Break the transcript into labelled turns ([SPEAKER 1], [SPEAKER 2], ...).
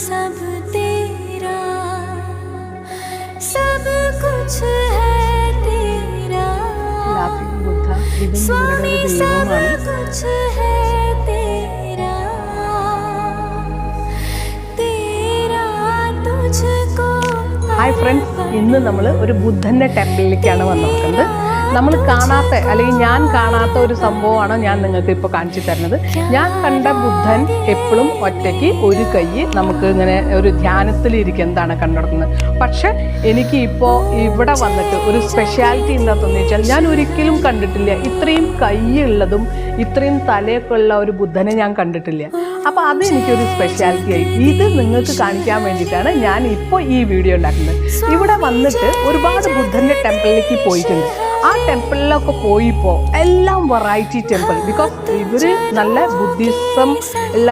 [SPEAKER 1] सब तेरा सब कुछ है तेरा स्वामी सब कुछ है तेरा तेरा तुझको
[SPEAKER 2] ഹായ് ഫ്രണ്ട്സ്, ഇന്ന് നമ്മൾ ഒരു ബുദ്ധൻ്റെ ടെമ്പിളിലേക്കാണ് വന്നിരിക്കുന്നത്. നമ്മൾ കാണാത്ത അല്ലെങ്കിൽ ഞാൻ കാണാത്ത ഒരു സംഭവമാണ് ഞാൻ നിങ്ങൾക്ക് ഇപ്പോൾ കാണിച്ചു തരുന്നത്. ഞാൻ കണ്ട ബുദ്ധൻ എപ്പോഴും ഒറ്റയ്ക്ക് ഒരു കൈ നമുക്ക് ഇങ്ങനെ ഒരു ധ്യാനത്തിലിരിക്കുന്നതാണ് കണ്ടെടുക്കുന്നത്. പക്ഷെ എനിക്ക് ഇപ്പോൾ ഇവിടെ വന്നിട്ട് ഒരു സ്പെഷ്യാലിറ്റി എന്താണെന്ന് വെച്ചാൽ ഞാൻ ഒരിക്കലും കണ്ടിട്ടില്ല ഇത്രയും കൈയുള്ളതും ഇത്രയും തലയൊക്കെ ഉള്ള ഒരു ബുദ്ധനെ ഞാൻ കണ്ടിട്ടില്ല. അപ്പോൾ അത് എനിക്കൊരു സ്പെഷ്യാലിറ്റി ആയി. ഇത് നിങ്ങൾക്ക് കാണിക്കാൻ വേണ്ടിയിട്ടാണ് ഞാൻ ഇപ്പോൾ ഈ വീഡിയോ ഉണ്ടാക്കുന്നത്. ഇവിടെ വന്നിട്ട് ഒരുപാട് ബുദ്ധൻ്റെ ടെമ്പിളിലേക്ക് പോയിട്ടുണ്ട്. ആ ടെമ്പിളിലൊക്കെ പോയിപ്പോൾ എല്ലാം വെറൈറ്റി ടെമ്പിൾ, ബിക്കോസ് ഇവർ നല്ല ബുദ്ധിസം ഉള്ള